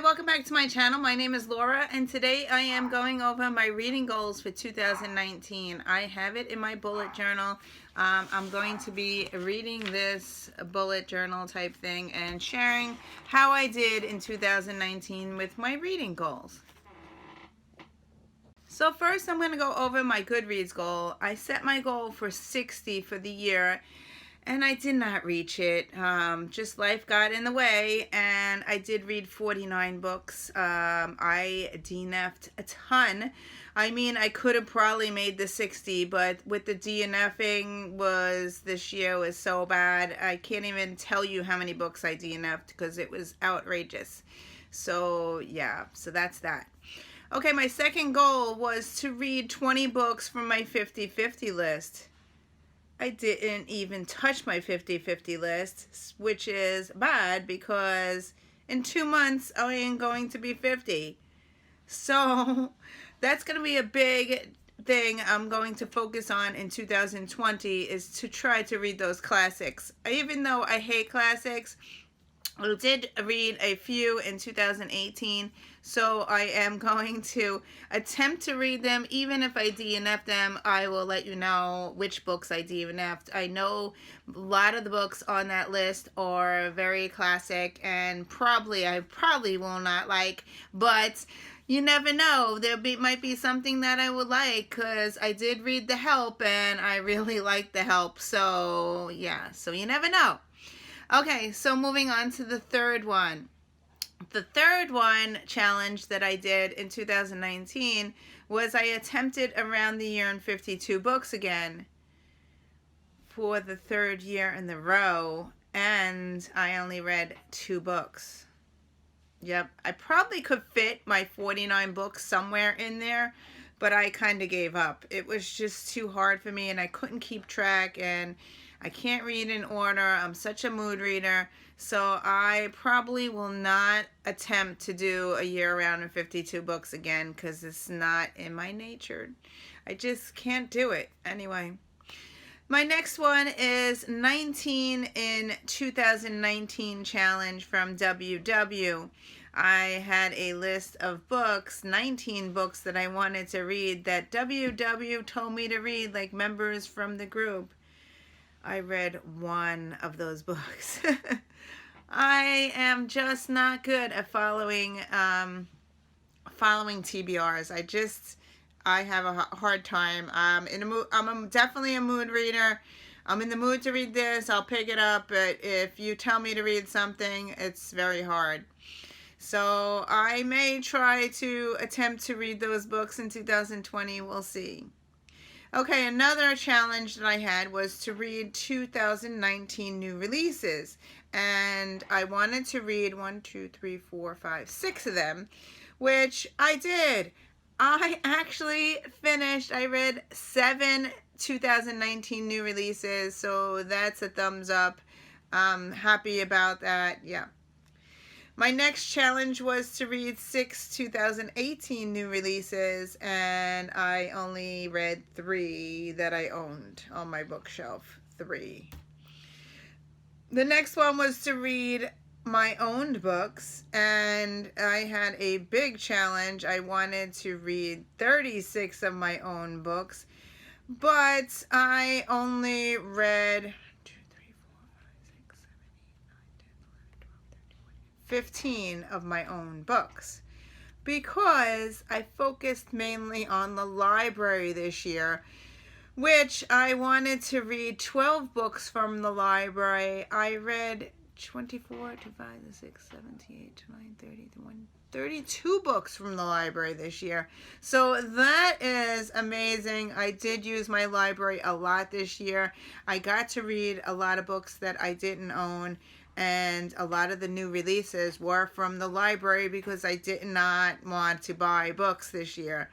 welcome back to my channel. My name is Laura, and today I am going over my reading goals for 2019. I have it in my bullet journal. I'm going to be reading this bullet journal type thing and sharing how I did in 2019 with my reading goals. So first I'm going to go over my Goodreads goal. I set my goal for 60 for the year, and I did not reach it. Just life got in the way, and I did read 49 books. I DNF'd a ton. I mean, I could have probably made the 60, but with the DNFing this year was so bad. I can't even tell you how many books I DNF'd because it was outrageous. So yeah, so that's that. Okay, my second goal was to read 20 books from my 50/50 list. I didn't even touch my 50/50 list, which is bad because in 2 months I am going to be 50. So that's going to be a big thing I'm going to focus on in 2020, is to try to read those classics. Even though I hate classics, I did read a few in 2018, so I am going to attempt to read them. Even if I DNF them, I will let you know which books I DNF'd. I know a lot of the books on that list are very classic and I probably will not like, but you never know. Might be something that I would like, because I did read The Help and I really liked The Help. So yeah, so you never know. Okay, so moving on to the third one. The third one challenge that I did in 2019 was I attempted around the year in 52 books again for the third year in a row, and I only read 2 books. Yep, I probably could fit my 49 books somewhere in there, but I kind of gave up. It was just too hard for me, and I couldn't keep track, and I can't read in order. I'm such a mood reader, so I probably will not attempt to do a year around in 52 books again, because it's not in my nature. I just can't do it. Anyway, my next one is 19 in 2019 challenge from WW. I had a list of books, 19 books that I wanted to read that WW told me to read, like members from the group. I read 1 of those books. I am just not good at following TBRs. I have a hard time. I'm definitely a mood reader. I'm in the mood to read this, I'll pick it up, but if you tell me to read something, it's very hard. So I may try to attempt to read those books in 2020. We'll see. Okay, another challenge that I had was to read 2019 new releases, and I wanted to read 6 of them, which I did. I actually finished. I read 7 2019 new releases, so that's a thumbs up. I'm happy about that. Yeah. My next challenge was to read 6 2018 new releases, and I only read 3 that I owned on my bookshelf. 3. The next one was to read my owned books, and I had a big challenge. I wanted to read 36 of my own books, but I only read 15 of my own books, because I focused mainly on the library this year, which I wanted to read 12 books from the library. I read 24, 25, 6, 78, 29, 30, 32 books from the library this year. So that is amazing. I did use my library a lot this year. I got to read a lot of books that I didn't own, and a lot of the new releases were from the library because I did not want to buy books this year.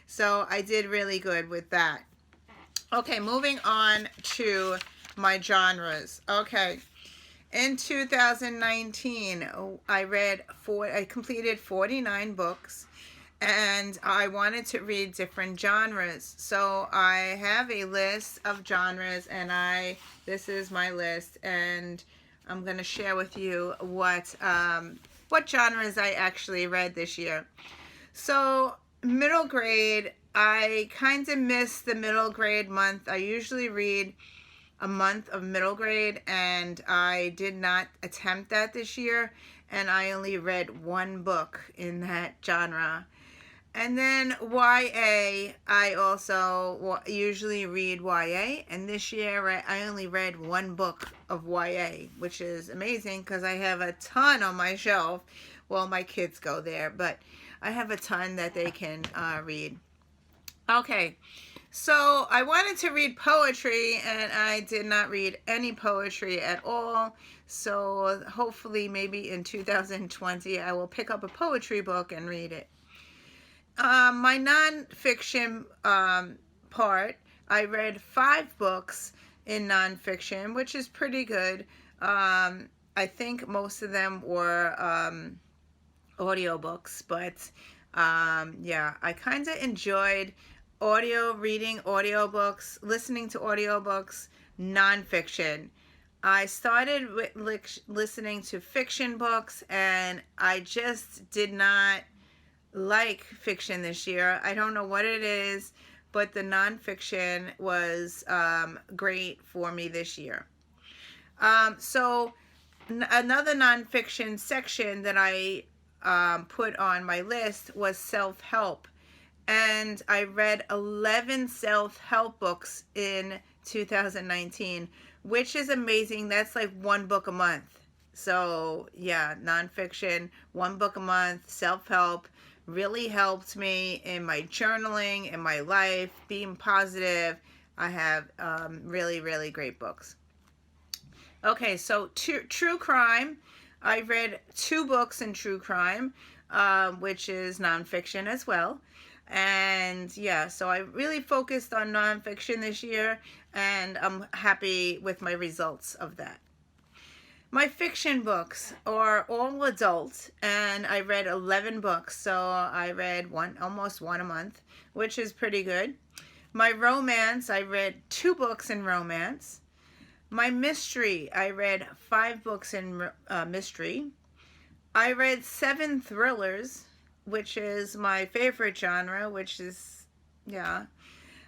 So I did really good with that. Okay, moving on to my genres. Okay, in 2019, I completed 49 books, and I wanted to read different genres. So I have a list of genres, and this is my list, and I'm going to share with you what what genres I actually read this year. So, middle grade, I kind of missed the middle grade month. I usually read a month of middle grade, and I did not attempt that this year, and I only read one book in that genre. And then YA, I also usually read YA, and this year I only read one book of YA, which is amazing because I have a ton on my shelf. Well, my kids go there, but I have a ton that they can read. Okay, so I wanted to read poetry, and I did not read any poetry at all. So hopefully maybe in 2020 I will pick up a poetry book and read it. My nonfiction part, I read 5 books in nonfiction, which is pretty good. I think most of them were audiobooks, but yeah, I kind of enjoyed reading audiobooks, listening to audiobooks, nonfiction. I started with listening to fiction books, and I just did not like fiction this year. I don't know what it is, but the nonfiction was great for me this year. So another nonfiction section that I put on my list was self-help. And I read 11 self-help books in 2019, which is amazing. That's like one book a month. So yeah, nonfiction, one book a month, self-help really helped me in my journaling, in my life, being positive. I have really, really great books. Okay, so true crime. I read 2 books in true crime, which is nonfiction as well. And yeah, so I really focused on nonfiction this year, and I'm happy with my results of that. My fiction books are all adult, and I read 11 books, so I read almost one a month, which is pretty good. My romance, I read 2 books in romance. My mystery, I read 5 books in mystery. I read 7 thrillers, which is my favorite genre, which is, yeah.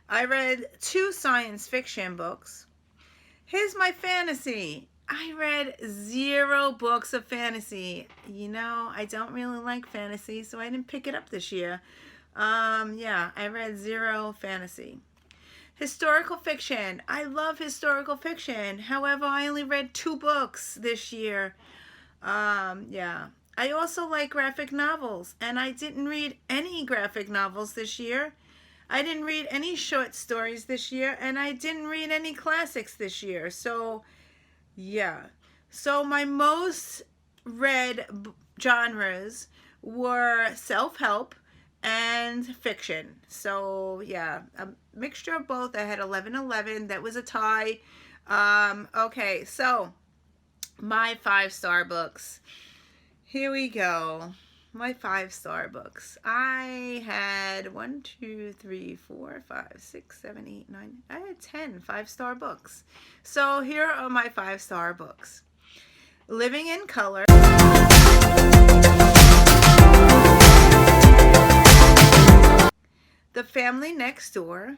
I read 2 science fiction books. Here's my fantasy. I read 0 books of fantasy. You know, I don't really like fantasy, so I didn't pick it up this year. Yeah, I read 0 fantasy. Historical fiction. I love historical fiction. However, I only read 2 books this year. Yeah. I also like graphic novels, and I didn't read any graphic novels this year. I didn't read any short stories this year, and I didn't read any classics this year. So, yeah. So my most read genres were self-help and fiction. So, yeah, a mixture of both. I had 11-11. That was a tie. Okay, so my 5-star books. Here we go. My 5-star books. I had 1, 2, 3, 4, 5, 6, 7, 8, 9. I had 10 5-star books. So here are my 5-star books. Living in Color. The Family Next Door.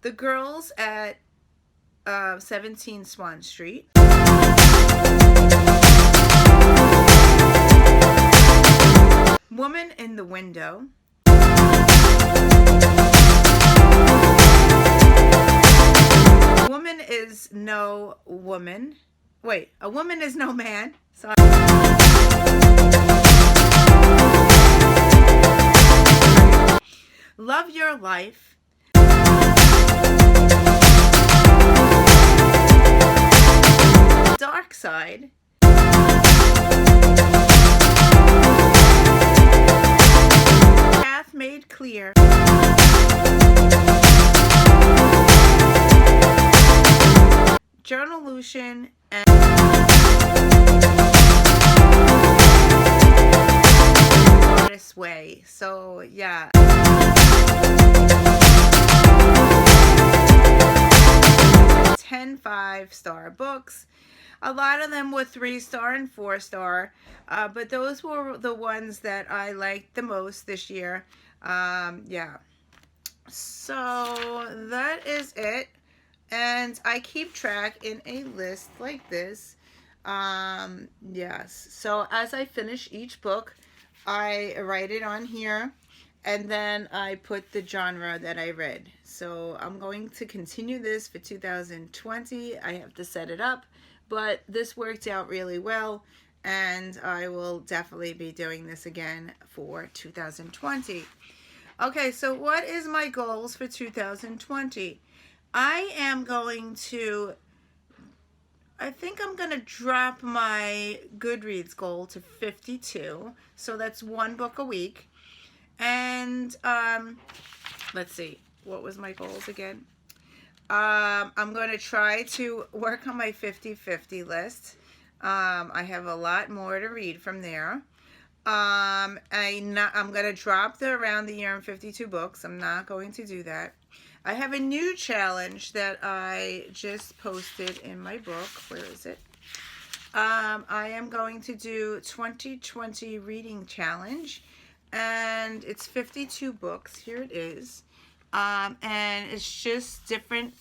The Girls at 17 Swan Street. Woman in the Window. Woman is no woman. Wait, a woman is no man. Sorry. Love Your Life. Dark Side. Path Made Clear. Journolution and Artist's Way. So yeah. 10-5 5-star books. A lot of them were 3-star and 4-star, but those were the ones that I liked the most this year. Yeah. So that is it. And I keep track in a list like this. Yes. So as I finish each book, I write it on here, and then I put the genre that I read. So I'm going to continue this for 2020. I have to set it up, but this worked out really well, and I will definitely be doing this again for 2020. Okay, so what is my goals for 2020? I think I'm going to drop my Goodreads goal to 52. So that's one book a week. And let's see, what was my goals again? I'm going to try to work on my 50-50 list. I have a lot more to read from there. I'm going to drop the Around the Year in 52 books. I'm not going to do that. I have a new challenge that I just posted in my book. Where is it? I am going to do 2020 reading challenge, and it's 52 books. Here it is. And it's just different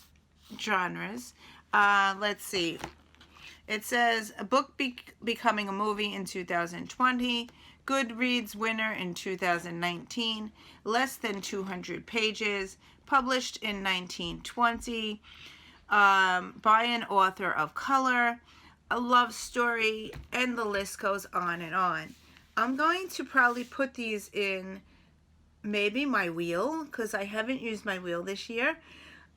genres. Let's see. It says a book becoming a movie in 2020. Goodreads winner in 2019, less than 200 pages, published in 1920, by an author of color, a love story, and the list goes on and on. I'm going to probably put these in maybe my wheel, because I haven't used my wheel this year,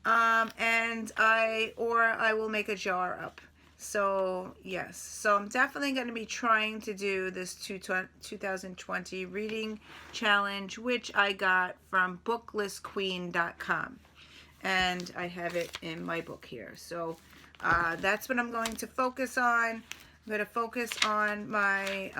and I will make a jar up. So yes, so I'm definitely going to be trying to do this 2020 reading challenge, which I got from booklistqueen.com, and I have it in my book here. So that's what I'm going to focus on. I'm going to focus on my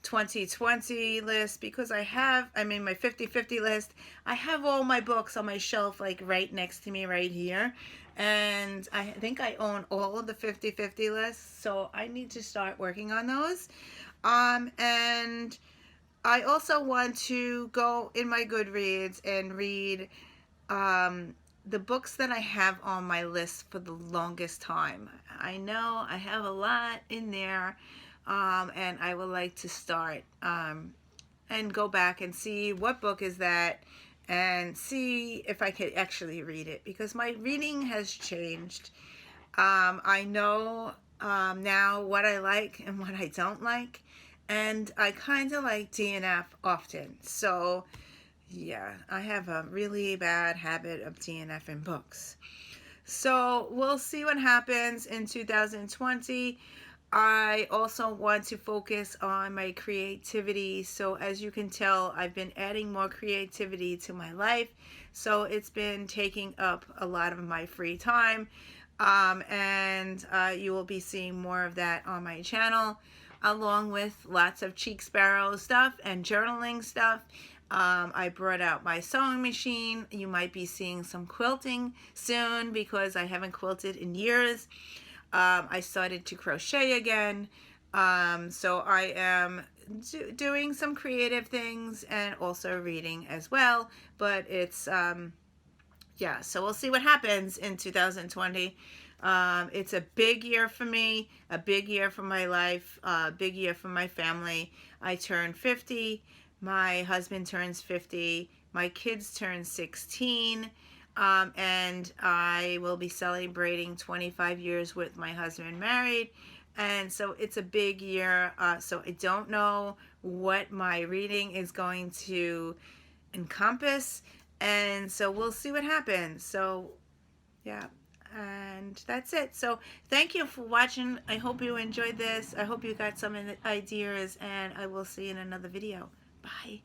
2020 list, because my 50-50 list. I have all my books on my shelf, like right next to me right here. And I think I own all of the 50-50 lists, so I need to start working on those. And I also want to go in my Goodreads and read the books that I have on my list for the longest time. I know I have a lot in there, and I would like to start and go back and see what book is that, and see if I could actually read it, because my reading has changed. I know now what I like and what I don't like, and I kind of like DNF often. So yeah, I have a really bad habit of DNFing books. So we'll see what happens in 2020. I also want to focus on my creativity. So as you can tell, I've been adding more creativity to my life. So it's been taking up a lot of my free time. And you will be seeing more of that on my channel, along with lots of Cheek Sparrow stuff and journaling stuff. I brought out my sewing machine. You might be seeing some quilting soon, because I haven't quilted in years. I started to crochet again, so I am doing some creative things and also reading as well, but it's yeah, so we'll see what happens in 2020. It's a big year for me, a big year for my life, a big year for my family. I turn 50, my husband turns 50, my kids turn 16, and I will be celebrating 25 years with my husband married. And so it's a big year. So I don't know what my reading is going to encompass. And so we'll see what happens. So yeah, and that's it. So thank you for watching. I hope you enjoyed this. I hope you got some ideas, and I will see you in another video. Bye.